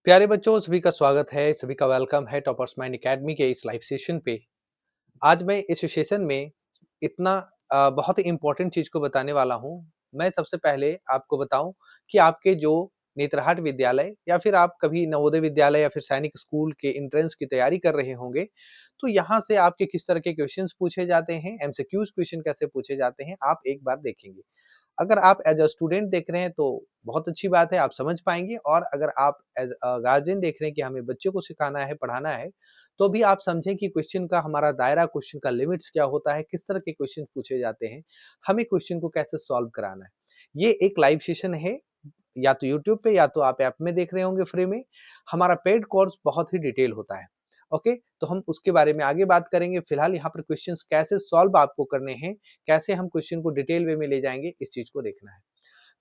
प्यारे बच्चों, सभी का स्वागत है, सभी का वेलकम है टॉपर्स माइंड एकेडमी के इस लाइव सेशन पे। आज मैं इस सेशन में इतना बहुत ही इम्पोर्टेंट चीज़ को बताने वाला हूँ। मैं सबसे पहले आपको बताऊँ कि आपके जो नेतरहाट विद्यालय या फिर आप कभी नवोदय विद्यालय या फिर सैनिक स्कूल के एंट्रेंस की तैयारी कर रहे होंगे, तो यहाँ से आपके किस तरह के क्वेश्चंस पूछे जाते हैं, एमसीक्यूज़ क्वेश्चन कैसे पूछे जाते हैं, आप एक बार देखेंगे। अगर आप एज अ स्टूडेंट देख रहे हैं तो बहुत अच्छी बात है, आप समझ पाएँगे और अगर आप एज अ गार्जियन देख रहे हैं कि हमें बच्चों को सिखाना है, पढ़ाना है, तो भी आप समझें कि क्वेश्चन का हमारा दायरा, क्वेश्चन का लिमिट्स क्या होता है, किस तरह के क्वेश्चन पूछे जाते हैं, हमें क्वेश्चन को कैसे सॉल्व कराना है। ये एक लाइव सेशन है, या तो यूट्यूब पे या तो आप ऐप में देख रहे होंगे फ्री में। हमारा पेड कोर्स बहुत ही डिटेल होता है। ओके, तो हम उसके बारे में आगे बात करेंगे। फिलहाल यहाँ पर क्वेश्चंस कैसे सॉल्व आपको करने हैं, कैसे हम क्वेश्चन को डिटेल वे में ले जाएँगे, इस चीज़ को देखना है।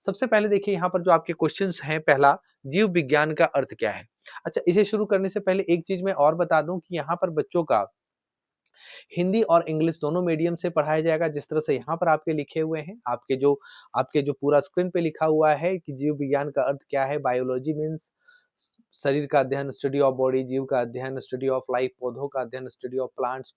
सबसे पहले देखिए यहाँ पर जो आपके क्वेश्चंस हैं, पहला जीव विज्ञान का अर्थ क्या है? अच्छा, इसे शुरू करने से पहले एक चीज़ मैं और बता दूँ कि यहाँ पर बच्चों का हिंदी और इंग्लिश दोनों मीडियम से पढ़ाया जाएगा, जिस तरह से यहाँ पर आपके लिखे हुए हैं। आपके जो पूरा स्क्रीन पे लिखा हुआ है कि जीव विज्ञान का अर्थ क्या है? बायोलॉजी मीन्स शरीर का अध्ययन, स्टडी ऑफ बॉडी, जीव का अध्ययन, स्टडी ऑफ लाइफ, पौधों का अध्ययन, स्टडी ऑफ प्लांट्स,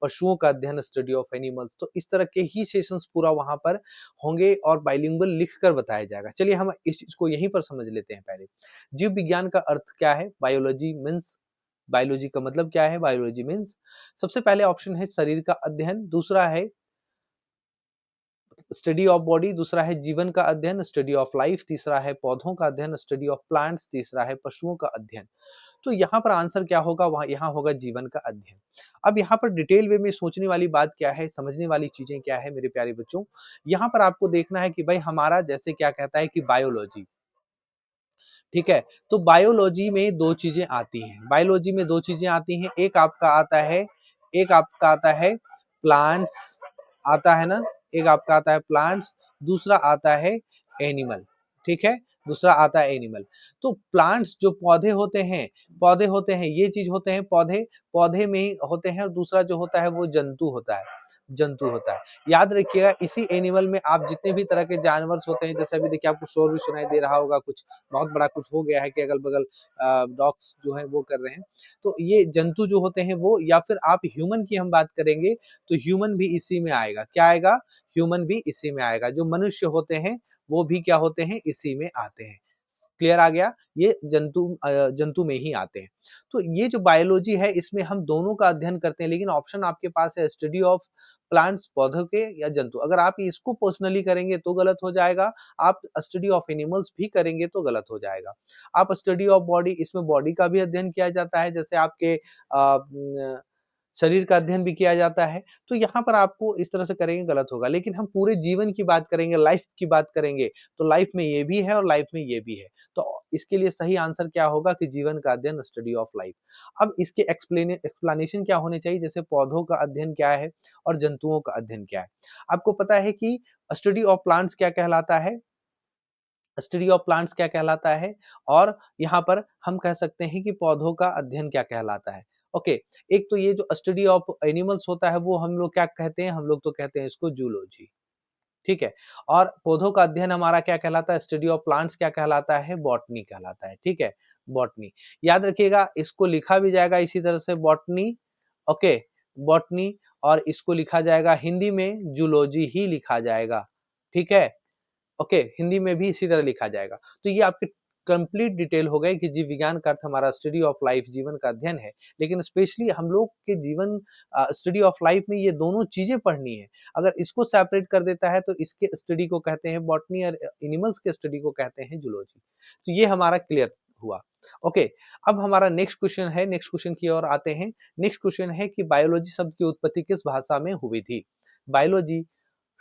पशुओं का अध्ययन, स्टडी ऑफ एनिमल्स। तो इस तरह के ही सेशंस पूरा वहाँ पर होंगे और बाइलिंगुअल लिख कर बताया जाएगा। चलिए हम इस चीज़ को यहीं पर समझ लेते हैं पहले। जीव विज्ञान का अर्थ क्या है? बायोलॉजी का मतलब क्या है? बायोलॉजी मीन्स सबसे पहले ऑप्शन है शरीर का अध्ययन, दूसरा है स्टडी ऑफ बॉडी, दूसरा है जीवन का अध्ययन, स्टडी ऑफ लाइफ, तीसरा है पौधों का अध्ययन, स्टडी ऑफ प्लांट्स, तीसरा है पशुओं का अध्ययन। तो यहाँ पर आंसर क्या होगा? वहाँ यहाँ होगा जीवन का अध्ययन। अब यहाँ पर डिटेल वे में सोचने वाली बात क्या है, समझने वाली चीजें क्या है मेरे प्यारे बच्चों? यहाँ पर आपको देखना है कि भाई हमारा जैसे क्या कहता है कि बायोलॉजी, ठीक है? तो बायोलॉजी में 2 चीज़ें आती हैं। बायोलॉजी में 2 चीज़ें आती हैं। एक आपका आता है प्लांट्स, आता है ना? एक आपका आता है प्लांट्स, दूसरा आता है एनिमल, ठीक है? दूसरा आता है एनिमल। तो प्लांट्स जो पौधे होते हैं, ये चीज़ होते हैं पौधे, पौधे में ही होते हैं और दूसरा जो होता है वो जंतु होता है। याद रखिएगा इसी एनिमल में आप जितने भी तरह के जानवर्स होते हैं, जैसे अभी देखिए आपको शोर भी सुनाई दे रहा होगा, कुछ बहुत बड़ा कुछ हो गया है कि अगल-बगल डॉग्स जो हैं वो कर रहे हैं। तो ये जंतु जो होते हैं वो, या फिर आप ह्यूमन की हम बात करेंगे तो ह्यूमन भी इसी में आएगा। क्या आएगा? ह्यूमन भी इसी में आएगा। जो मनुष्य होते हैं वो भी क्या होते हैं? इसी में आते हैं। क्लियर आ गया? ये जंतु में ही आते हैं। तो ये जो बायोलॉजी है इसमें हम दोनों का अध्ययन करते हैं, लेकिन ऑप्शन आपके पास है स्टडी ऑफ प्लांट्स, पौधों के या जंतु। अगर आप इसको पर्सनली करेंगे तो गलत हो जाएगा, आप स्टडी ऑफ एनिमल्स भी करेंगे तो गलत हो जाएगा। आप स्टडी ऑफ बॉडी, इसमें बॉडी का भी अध्ययन किया जाता है, जैसे आपके शरीर का अध्ययन भी किया जाता है। तो यहाँ पर आपको इस तरह से करेंगे गलत होगा, लेकिन हम पूरे जीवन की बात करेंगे, लाइफ की बात करेंगे, तो लाइफ में ये भी है और लाइफ में ये भी है। तो इसके लिए सही आंसर क्या होगा कि जीवन का अध्ययन, स्टडी ऑफ लाइफ। अब इसके एक्सप्लेनेशन क्या होने चाहिए, जैसे पौधों का अध्ययन क्या है और जंतुओं का अध्ययन क्या है। आपको पता है कि स्टडी ऑफ प्लांट्स क्या कहलाता है? स्टडी ऑफ प्लांट्स क्या कहलाता है? और यहाँ पर हम कह सकते हैं कि पौधों का अध्ययन क्या कहलाता है। ओके, एक तो ये जो स्टडी ऑफ एनिमल्स होता है वो हम लोग क्या कहते हैं? हम लोग तो कहते हैं इसको जूलॉजी, ठीक है? और पौधों का अध्ययन हमारा क्या कहलाता है? स्टडी ऑफ प्लांट्स क्या कहलाता है? बॉटनी कहलाता है, ठीक है? बॉटनी। याद रखिएगा इसको लिखा भी जाएगा इसी तरह से बॉटनी, ओके? बॉटनी, और इसको लिखा जाएगा हिंदी में जूलॉजी ही लिखा जाएगा, ठीक है? ओके, हिंदी में भी इसी तरह लिखा जाएगा। तो ये आपकी कंप्लीट डिटेल हो गई कि जीव विज्ञान का अर्थ हमारा स्टडी ऑफ लाइफ, जीवन का अध्ययन है। लेकिन स्पेशली हम लोग के जीवन स्टडी ऑफ लाइफ में ये दोनों चीज़ें पढ़नी है। अगर इसको सेपरेट कर देता है तो इसके स्टडी को कहते हैं बॉटनी और एनिमल्स के स्टडी को कहते हैं जूलॉजी। तो ये हमारा क्लियर हुआ। ओके, अब हमारा नेक्स्ट क्वेश्चन है, नेक्स्ट क्वेश्चन की ओर आते हैं। नेक्स्ट क्वेश्चन है कि बायोलॉजी शब्द की उत्पत्ति किस भाषा में हुई थी? बायोलॉजी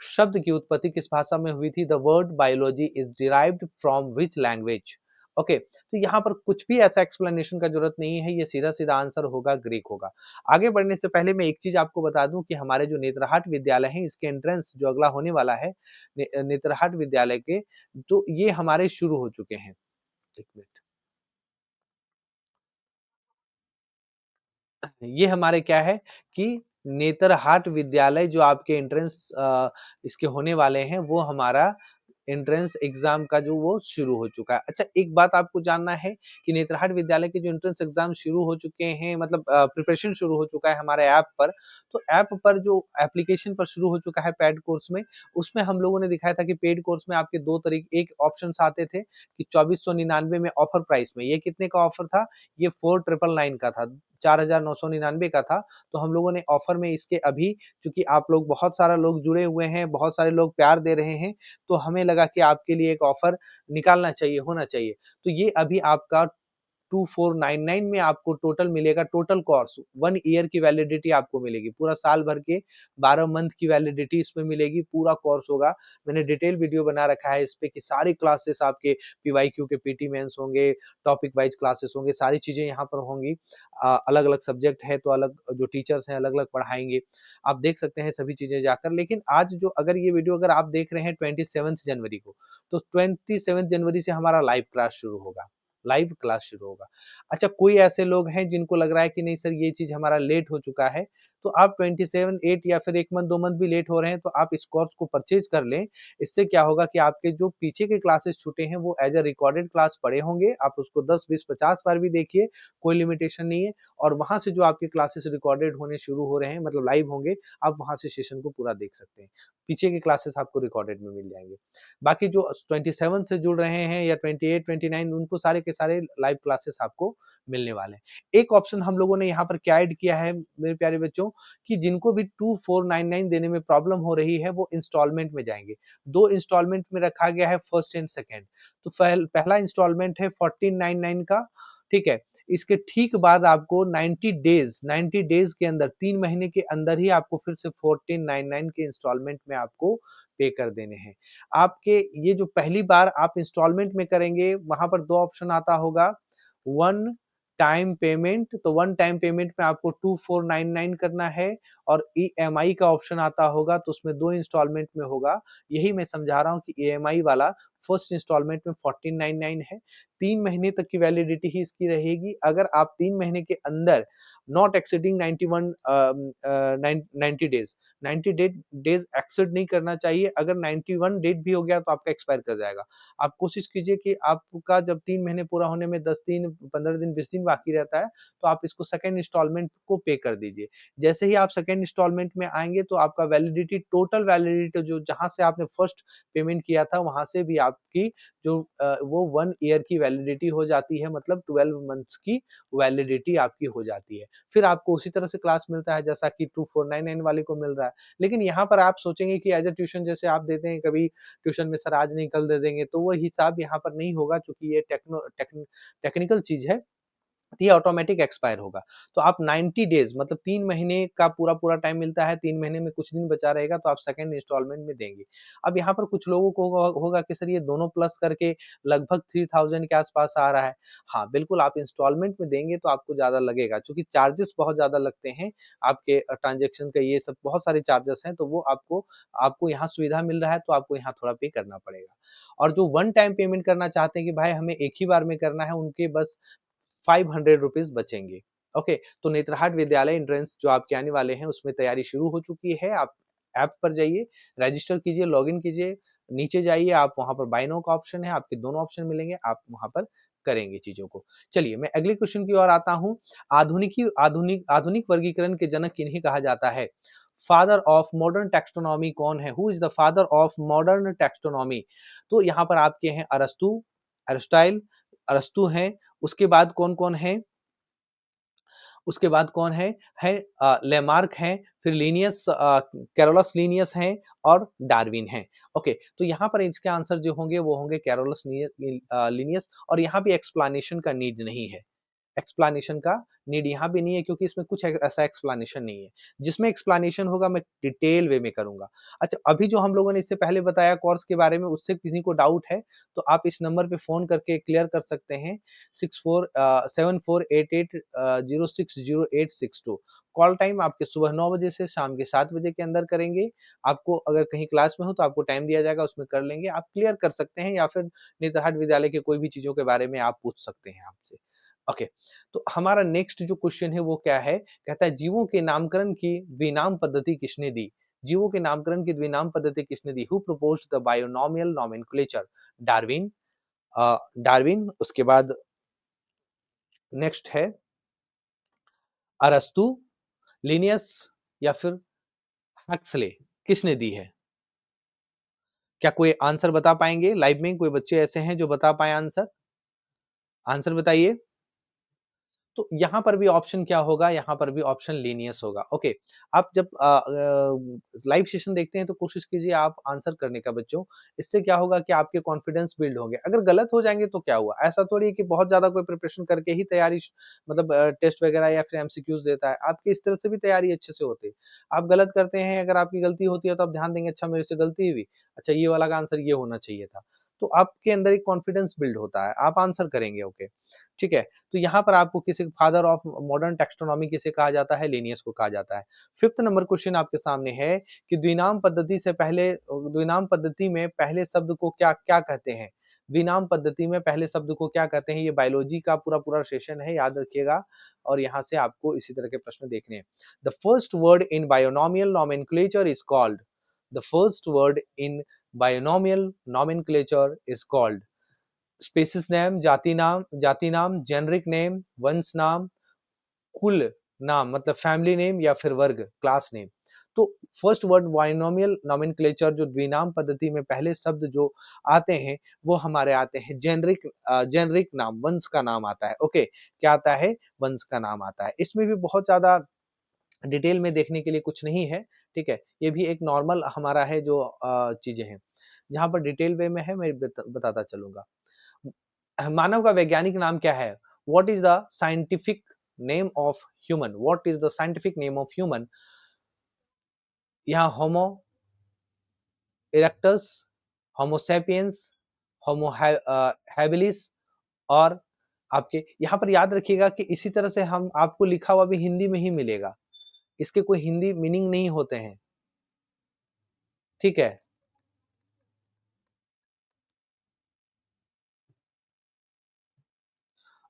शब्द की उत्पत्ति किस भाषा में हुई थी? The word biology is derived from which language? Okay, तो यहाँ पर कुछ भी ऐसा एक्सप्लेनेशन का जरूरत नहीं है, ये सीधा सीधा आंसर होगा ग्रीक होगा। आगे बढ़ने से पहले मैं एक चीज आपको बता दूं कि हमारे जो नेतरहाट विद्यालय है इसके एंट्रेंस जो अगला होने वाला है, नेतरहाट विद्यालय के, तो ये हमारे शुरू हो चुके हैं। एक मिनट, ये हमारे क्या है कि नेतरहाट विद्यालय जो आपके एंट्रेंस इसके होने वाले हैं वो हमारा एंट्रेंस एग्जाम का जो वो शुरू हो चुका है। अच्छा, एक बात आपको जानना है कि नेतरहाट विद्यालय के जो एंट्रेंस एग्जाम शुरू हो चुके हैं, मतलब प्रिपरेशन शुरू हो चुका है हमारे ऐप पर। तो ऐप पर जो एप्लीकेशन पर शुरू हो चुका है पेड कोर्स में, उसमें हम लोगों ने दिखाया था कि पेड कोर्स में आपके 2 तरीके एक ऑप्शंस आते थे कि 2499 में ऑफर प्राइस में। ये कितने का ऑफर था? ये 4999 का था, 4999 का था। तो हम लोगों ने ऑफर में इसके अभी, चूँकि आप लोग बहुत सारा लोग जुड़े हुए हैं, बहुत सारे लोग प्यार दे रहे हैं, तो हमें लगा कि आपके लिए एक ऑफर निकालना चाहिए, होना चाहिए। तो ये अभी आपका 2499 में आपको टोटल मिलेगा, टोटल कोर्स 1 ईयर की वैलिडिटी आपको मिलेगी। पूरा साल भर के 12 मंथ की वैलिडिटी इसमें मिलेगी, पूरा कोर्स होगा। मैंने डिटेल वीडियो बना रखा है इस पे कि सारी क्लासेस आपके पीवाईक्यू के पीटी मेंस होंगे, टॉपिक वाइज़ क्लासेस होंगे, सारी चीज़ें यहाँ पर होंगी। अलग-अलग सब्जेक्ट है तो अलग जो टीचर्स हैं अलग-अलग पढ़ाएँगे। आप देख सकते हैं सभी चीज़ें जाकर। लेकिन आज जो अगर ये वीडियो अगर आप देख रहे हैं 27 जनवरी को, तो 27 जनवरी से हमारा लाइव क्लास शुरू होगा। लाइव क्लास शुरू होगा। अच्छा, कोई ऐसे लोग हैं जिनको लग रहा है कि नहीं सर ये चीज़ हमारा लेट हो चुका है, तो आप 27 8 या फिर 1 मंथ 2 मंथ भी लेट हो रहे हैं तो आप इस कोर्स को परचेज़ कर लें। इससे क्या होगा कि आपके जो पीछे के क्लासेस छूटे हैं वो एज़ अ रिकॉर्डेड क्लास पड़े होंगे। आप उसको 10, 20, 50 बार भी देखिए, कोई लिमिटेशन नहीं है। और वहाँ से जो आपके क्लासेस रिकॉर्डेड होने शुरू हो रहे हैं, मतलब लाइव होंगे, आप वहाँ से सेशन को पूरा देख सकते हैं। पीछे के क्लासेस आपको रिकॉर्डेड में मिल जाएँगे। बाकी जो 27 से जुड़ रहे हैं या 28, 29 उनको सारे के सारे लाइव क्लासेस आपको मिलने वाले हैं। एक ऑप्शन हम लोगों ने यहाँ पर क्या ऐड किया है मेरे प्यारे बच्चों, कि जिनको भी 2499 देने में प्रॉब्लम हो रही है वो इंस्टॉलमेंट में जाएँगे। 2 इंस्टॉलमेंट में रखा गया है, फर्स्ट एंड सेकंड। तो पहला इंस्टॉलमेंट है 1499 का, ठीक है? इसके ठीक बाद आपको 90 डेज़ के अंदर 3 महीने के अंदर ही आपको फिर से 1499 के इंस्टॉलमेंट में आपको पे कर देने हैं। आपके ये जो पहली बार आप इंस्टॉलमेंट में करेंगे, वहाँ पर 2 ऑप्शन आता होगा, वन टाइम पेमेंट, तो वन टाइम पेमेंट में आपको 2499 करना है और ईएमआई का ऑप्शन आता होगा, तो उसमें 2 इंस्टॉलमेंट में होगा। यही मैं समझा रहा हूँ कि ईएमआई वाला फर्स्ट इंस्टॉलमेंट में 1499 है, 3 महीने तक की वैलिडिटी ही इसकी रहेगी। अगर आप 3 महीने के अंदर not exceeding 91 90 days, 90 days exceed नहीं करना चाहिए। अगर 91 डेट भी हो गया तो आपका एक्सपायर कर जाएगा। आप कोशिश कीजिए कि आपका जब 3 महीने पूरा होने में 10 दिन, 15 दिन, 20 दिन बाकी रहता है, तो आप इसको सेकंड इंस्टॉलमेंट को पे कर दीजिए। जैसे ही आप सेकंड इंस्टॉलमेंट में आएँगे तो आपका वैलिडिटी, टोटल वैलिडिटी जो जहाँ से आपने फर्स्ट पेमेंट किया था, वहाँ से भी आपकी जो वो 1 ईयर की वैलिडिटी हो जाती है, मतलब 12 मंथ्स की वैलिडिटी आपकी हो जाती है। फिर आपको उसी तरह से क्लास मिलता है जैसा कि 2499 वाले को मिल रहा है। लेकिन यहाँ पर आप सोचेंगे कि एज़ अ ट्यूशन जैसे आप देते हैं कभी ट्यूशन में सर आज नहीं कल दे देंगे, तो वो हिसाब यहाँ पर नहीं होगा, चूँकि ये टेक्निकल चीज़ है। तो ये ऑटोमेटिक एक्सपायर होगा। तो आप 90 डेज़, मतलब 3 महीने का पूरा-पूरा टाइम मिलता है, 3 महीने में कुछ दिन बचा रहेगा तो आप सेकंड इंस्टॉलमेंट में देंगे। अब यहाँ पर कुछ लोगों को होगा कि सर ये दोनों प्लस करके लगभग 3000 के आस-पास आ रहा है। हाँ, बिल्कुल आप इंस्टॉलमेंट में देंगे तो आपको ज़्यादा लगेगा, चूँकि चार्जेस बहुत ज़्यादा लगते हैं, आपके ट्रांज़ैक्शन का ये सब बहुत सारे चार्जेस हैं, तो वो आपको आपको यहाँ सुविधा मिल रहा है तो आपको यहाँ थोड़ा पे करना पड़ेगा। और जो वन टाइम पेमेंट करना चाहते हैं कि भाई हमें एक ही बार में करना है, उनके बस ₹500 बचेंगे। ओके, तो नेत्रहाट विद्यालय एंट्रेंस जो आपके आने वाले हैं, उसमें तैयारी शुरू हो चुकी है। आप ऐप पर जाइए, रजिस्टर कीजिए, लॉगिन कीजिए, नीचे जाइए, आप वहाँ पर बाय नाउ का ऑप्शन है, आपके दोनों ऑप्शन मिलेंगे, आप वहाँ पर करेंगे चीज़ों को। चलिए, मैं अगले क्वेश्चन की ओर आता हूँ। आधुनिक वर्गीकरण के जनक किन्हें कहा जाता है? फादर ऑफ मॉडर्न टैक्सोनॉमी कौन है? Who is the father of modern taxonomy? तो यहाँ पर आपके हैं अरस्तू, एरिस्टाइल, अरस्तू हैं, उसके बाद कौन-कौन है? उसके बाद कौन है? लेमार्क हैं, फिर कैरोलस लीनियस हैं और डार्विन हैं। ओके, तो यहाँ पर इसके आंसर जो होंगे वो होंगे कैरोलस लीनियस, और यहाँ भी एक्सप्लेनेशन का नीड नहीं है। एक्सप्लेनेशन का नीड यहाँ भी नहीं है, क्योंकि इसमें कुछ ऐसा एक्सप्लेनेशन नहीं है। जिसमें एक्सप्लेनेशन होगा मैं डिटेल वे में करूँगा। अच्छा, अभी जो हम लोगों ने इससे पहले बताया कोर्स के बारे में, उससे किसी को डाउट है तो आप इस नंबर पे फ़ोन करके क्लियर कर सकते हैं, 7488 060862। कॉल टाइम आपके सुबह 9 बजे से शाम के 7 बजे के अंदर करेंगे। आपको अगर कहीं क्लास में हो तो आपको टाइम दिया जाएगा, उसमें कर लेंगे। आप क्लियर कर सकते हैं या फिर नेतरहाट विद्यालय के कोई भी चीज़ों के बारे में आप पूछ सकते हैं आपसे। ओके, तो हमारा नेक्स्ट जो क्वेश्चन है वो क्या है? कहता है जीवों के नामकरण की विनाम पद्धति किसने दी? जीवों के नामकरण की द्विनाम पद्धति किसने दी? Who proposed the binomial nomenclature? Darwin. Darwin, उसके बाद नेक्स्ट है अरस्तु, लिनियस या फिर हक्सले, किसने दी है? क्या कोई आंसर बता पाएंगे? लाइव में कोई बच्चे ऐसे हैं जो बता पाए आंसर? आंसर बताइए। तो यहाँ पर भी ऑप्शन क्या होगा? यहाँ पर भी ऑप्शन लीनियस होगा। ओके, आप जब लाइव सेशन देखते हैं तो कोशिश कीजिए आप आंसर करने का बच्चों। इससे क्या होगा कि आपके कॉन्फिडेंस बिल्ड होंगे। अगर गलत हो जाएँगे तो क्या हुआ? ऐसा थोड़ी है कि बहुत ज़्यादा कोई प्रिपरेशन करके ही तैयारी मतलब टेस्ट वगैरह या फिर एमसीक्यूज़ देता है। आपकी इस तरह से भी तैयारी अच्छे से होती है। आप गलत करते हैं, अगर आपकी गलती होती है तो आप ध्यान देंगे, अच्छा मेरे से गलती हुई, अच्छा ये वाला का आंसर ये होना चाहिए था। तो आपके अंदर एक कॉन्फिडेंस बिल्ड होता है, आप आंसर करेंगे। ओके, ठीक है। तो यहाँ पर आपको किसी फादर ऑफ मॉडर्न टेक्सोनॉमी किसे कहा जाता है? लिनियस को कहा जाता है। 5th नंबर क्वेश्चन आपके सामने है कि द्विनाम पद्धति में पहले शब्द को क्या कहते हैं? द्विनाम पद्धति में पहले शब्द को क्या कहते हैं? ये बायोलॉजी का पूरा सेशन है, याद रखिएगा और यहाँ से आपको इसी तरह के प्रश्न देखने हैं। The first word in binomial nomenclature is called. The first word in binomial nomenclature is called. Species name, जाति नाम, जेनरिक नेम, वंश नाम, कुल नाम मतलब फैमिली नेम या फिर वर्ग क्लास नेम। तो फर्स्ट वर्ड बाइनोमियल नोमेनक्लेचर जो द्विनाम पद्धति में पहले शब्द जो आते हैं वो हमारे आते हैं जेनरिक नाम, वंश का नाम आता है। ओके, क्या आता है? वंश का नाम आता है। इसमें भी बहुत ज्यादा डिटेल में देखने के लिए कुछ नहीं है, ठीक है। ये भी एक नॉर्मल हमारा है जो चीजें हैं। जहां पर डिटेल वे में है मैं बताता चलूंगा। मानव का वैज्ञानिक नाम क्या है? What is the scientific name of human? What is the scientific name of human? यहाँ होमो इरेक्टस, होमोसेपियंस, होमो हैबिलिस और आपके यहाँ पर याद रखिएगा कि इसी तरह से हम आपको लिखा हुआ भी हिंदी में ही मिलेगा। इसके कोई हिंदी मीनिंग नहीं होते हैं, ठीक है।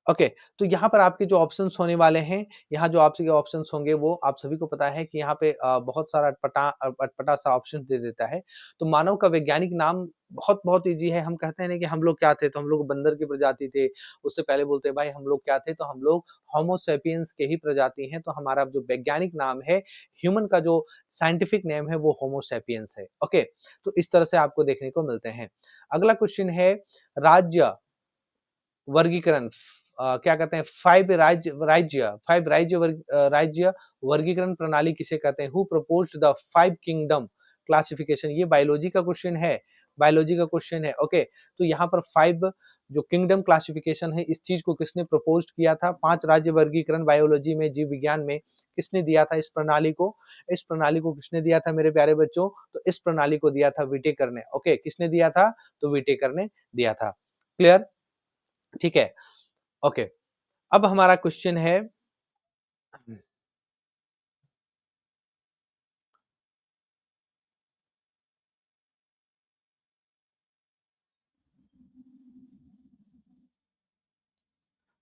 ओके, तो यहाँ पर आपके जो ऑप्शंस होने वाले हैं, यहाँ जो आपसे ऑप्शंस होंगे वो आप सभी को पता है कि यहाँ पे बहुत सारा अटपटा सा ऑप्शन दे देता है। तो मानव का वैज्ञानिक नाम बहुत ईज़ी है। हम कहते हैं ना कि हम लोग क्या थे? तो हम लोग बंदर की प्रजाति थे। उससे पहले बोलते हैं भाई हम लोग क्या थे? तो हम लोग होमो सेपियंस के ही प्रजाति हैं। तो हमारा जो वैज्ञानिक नाम है, ह्यूमन का जो साइंटिफिक नेम है वो होमो सेपियंस है। ओके, तो इस तरह से आपको देखने को मिलते हैं। अगला क्वेश्चन है राज्य वर्गीकरण। क्या कहते हैं? 5 राज्य वर्गीकरण प्रणाली किसे कहते हैं? Who proposed the 5 kingdom classification? ये बायोलॉजी का क्वेश्चन है, बायोलॉजी का क्वेश्चन है। ओके, तो यहाँ पर 5 जो किंगडम क्लासिफिकेशन है, इस चीज को किसने प्रपोज्ड किया था? 5 राज्य वर्गीकरण बायोलॉजी में, जीव विज्ञान में किसने दिया था इस प्रणाली को? इस प्रणाली को किसने दिया था मेरे प्यारे बच्चों? तो इस प्रणाली को दिया था व्हिटेकर ने। ओके, किसने दिया था? तो व्हिटेकर ने दिया था। क्लियर? ठीक है। ओके, अब हमारा क्वेश्चन है,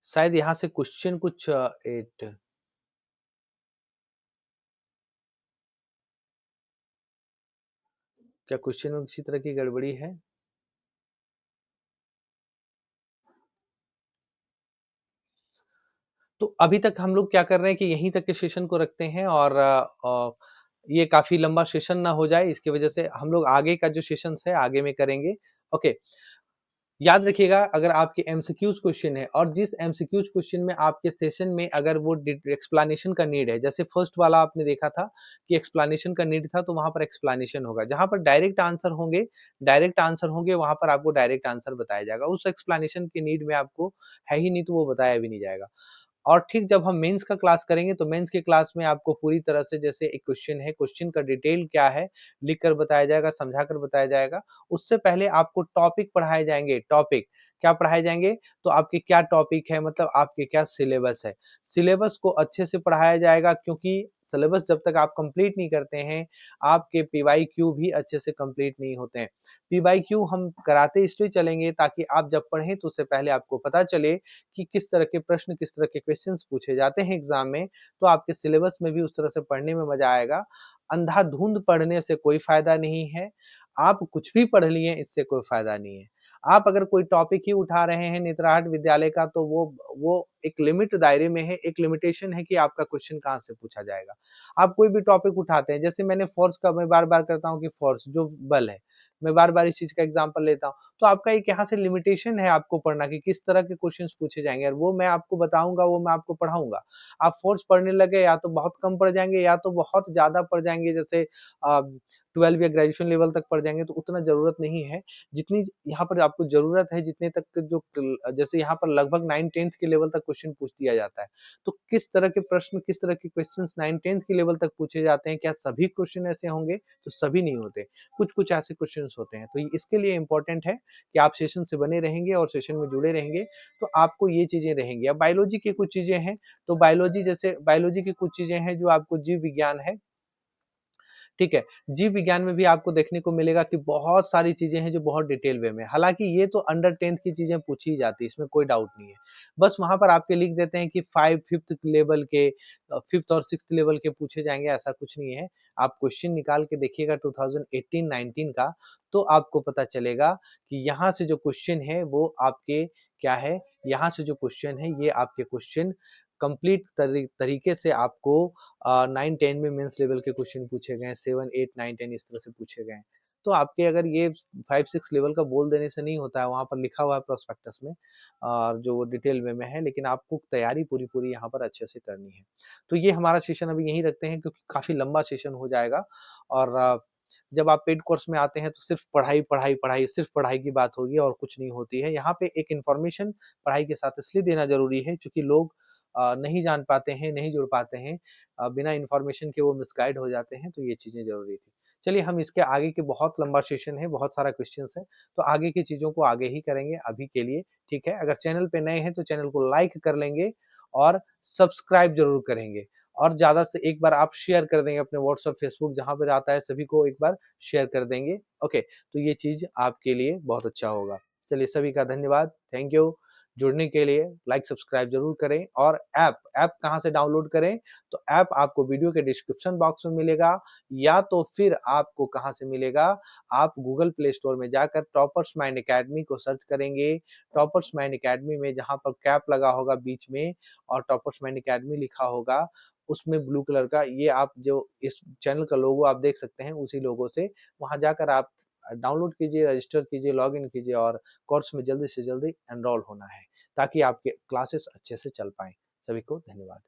शायद यहाँ से क्वेश्चन कुछ एट क्या क्वेश्चन में किसी तरह की गड़बड़ी है? तो अभी तक हम लोग क्या कर रहे हैं कि यहीं तक के सेशन को रखते हैं और ये काफ़ी लंबा सेशन ना हो जाए, इसकी वजह से हम लोग आगे का जो सेशंस है आगे में करेंगे। ओके, याद रखिएगा अगर आपके एमसीक्यूज क्वेश्चन है और जिस एमसीक्यूज क्वेश्चन में आपके सेशन में अगर वो एक्सप्लेनेशन का नीड है, जैसे फर्स्ट वाला आपने देखा था कि एक्सप्लेनेशन का नीड था तो वहां पर एक्सप्लेनेशन होगा। जहां पर डायरेक्ट आंसर होंगे वहां पर आपको डायरेक्ट आंसर बताया जाएगा। उस एक्सप्लेनेशन की नीड में आपको है ही नहीं तो वो बताया भी नहीं जाएगा। और ठीक जब हम मेंस का क्लास करेंगे तो मेंस के क्लास में आपको पूरी तरह से जैसे एक क्वेश्चन है, क्वेश्चन का डिटेल क्या है लिख कर बताया जाएगा, समझा कर बताया जाएगा। उससे पहले आपको टॉपिक पढ़ाए जाएंगे। टॉपिक क्या पढ़ाए जाएंगे? तो आपके क्या टॉपिक है, मतलब आपके क्या सिलेबस है। सिलेबस को अच्छे से पढ़ाया जाएगा क्योंकि सिलेबस जब तक आप कंप्लीट नहीं करते हैं आपके पीवाईक्यू भी अच्छे से कंप्लीट नहीं होते हैं। पीवाईक्यू हम कराते इसलिए चलेंगे ताकि आप जब पढ़ें तो उससे पहले आपको पता चले कि किस तरह के प्रश्न, किस तरह के क्वेश्चंस पूछे जाते हैं एग्जाम में, तो आपके सिलेबस में भी उस तरह से पढ़ने में मजा आएगा अंधाधुंध पढ़ने से कोई फ़ायदा नहीं है। आप कुछ भी पढ़ लिए इससे कोई फ़ायदा नहीं है। आप अगर कोई टॉपिक ही उठा रहे हैं नेत्राहाट विद्यालय का तो वो एक लिमिट दायरे में है, एक लिमिटेशन है कि आपका क्वेश्चन कहाँ से पूछा जाएगा। आप कोई भी टॉपिक उठाते हैं, जैसे मैंने फ़ोर्स का मैं बार-बार करता हूँ कि फ़ोर्स जो बल है, मैं बार-बार इस चीज़ का एग्ज़ाम्पल लेता हूँ। तो आपका एक यहाँ से लिमिटेशन है आपको पढ़ना कि किस तरह के क्वेश्चंस पूछे जाएँगे और वो मैं आपको बताऊँगा, वो मैं आपको पढ़ाऊँगा। आप फ़ोर्स पढ़ने लगे या तो बहुत कम पढ़ जाएँगे या तो बहुत ज़्यादा पढ़ जाएँगे जैसे 12 या ग्रेजुएशन लेवल तक पढ़ जाएँगे तो उतना ज़रूरत नहीं है। जितनी यहाँ पर आपको ज़रूरत है जितने तक के जो जैसे यहाँ पर लगभग 9th-10th के लेवल तक क्वेश्चन पूछ दिया जाता है। तो किस तरह के प्रश्न, किस तरह के क्वेश्चंस 9th-10th के लेवल तक पूछे जाते हैं, क्या सभी क्वेश्चन ऐसे होंगे? तो सभी नहीं होते। कुछ-कुछ ऐसे क्वेश्चन्स होते हैं। तो इसके लिए इम्पोर्टेंट है कि आप सेशन से बने रहेंगे और सेशन में जुड़े रहेंगे, तो आपको ये चीज़ें रहेंगी। अब बायोलॉजी की कुछ चीज़ें हैं, तो बायोलॉजी की कुछ चीज़ें हैं जो आपको जीव विज्ञान है, ठीक है? जीव विज्ञान में भी आपको देखने को मिलेगा कि बहुत सारी चीज़ें हैं जो बहुत डिटेल वे में हालाँकि ये तो अंडर 10th की चीज़ें पूछी ही जाती है, इसमें कोई डाउट नहीं है। बस वहाँ पर आपके लिख देते हैं कि 5th लेवल के 5th और 6th लेवल के पूछे जाएँगे, ऐसा कुछ नहीं है। आप क्वेश्चन निकाल के देखिएगा 2018-19 का, तो आपको पता चलेगा कि यहाँ से जो क्वेश्चन है वो आपके क्या है, यहाँ से जो क्वेश्चन है ये आपके क्वेश्चन कंप्लीट तरीके से आपको 9-10 में मेंस लेवल के क्वेश्चन पूछे गए हैं, 7, 8, 9, 10 इस तरह से पूछे गए हैं। तो आपके अगर ये 5-6 लेवल का बोल देने से नहीं होता है, वहाँ पर लिखा हुआ है प्रोस्पेक्टस में जो डिटेल वे में है, लेकिन आपको तैयारी पूरी-पूरी यहाँ पर अच्छे से करनी है। तो ये हमारा सेशन अभी यहीं रखते हैं क्योंकि काफ़ी लंबा सेशन हो जाएगा और जब आप पेड कोर्स में आते हैं तो सिर्फ पढ़ाई, पढ़ाई, पढ़ाई, सिर्फ पढ़ाई की बात होगी और कुछ नहीं होती है। यहाँ पे एक इन्फॉर्मेशन पढ़ाई के साथ इसलिए देना ज़रूरी है क्योंकि लोग नहीं जान पाते हैं, नहीं जुड़ पाते हैं बिना इन्फॉर्मेशन के वो मिसगाइड हो जाते हैं, तो ये चीज़ें ज़रूरी थी। चलिए हम इसके आगे के बहुत लंबा सेशन है, बहुत सारा क्वेश्चन्स है, तो आगे की चीज़ों को आगे ही करेंगे अभी के लिए, ठीक है? अगर चैनल पे नए हैं तो चैनल को लाइक कर लेंगे और सब्सक्राइब ज़रूर करेंगे और ज़्यादा से एक बार आप शेयर कर देंगे अपने व्हाट्सएप, फेसबुक जहाँ पर आता है सभी को एक बार शेयर कर देंगे, ओके? तो ये चीज़ आपके लिए बहुत अच्छा होगा। चलिए सभी का धन्यवाद, थैंक यू। जुड़ने के लिए लाइक सब्सक्राइब ज़रूर करें और ऐप कहाँ से डाउनलोड करें? तो ऐप आपको वीडियो के डिस्क्रिप्शन बॉक्स में मिलेगा या तो फिर आपको कहाँ से मिलेगा? आप गूगल प्ले स्टोर में जाकर टॉपर्स माइंड अकेडमी को सर्च करेंगे। टॉपर्स माइंड अकेडमी में जहाँ पर कैप लगा होगा बीच में और टॉपर्स माइंड अकेडमी लिखा होगा, उसमें ब्लू कलर का ये आप जो इस चैनल का लोगो आप देख सकते हैं, उसी लोगो से वहाँ जाकर आप डाउनलोड कीजिए, रजिस्टर कीजिए, लॉगिन कीजिए और कोर्स में जल्दी से जल्दी एनरोल होना है, ताकि आपके क्लासेस अच्छे से चल पाएँ। सभी को धन्यवाद।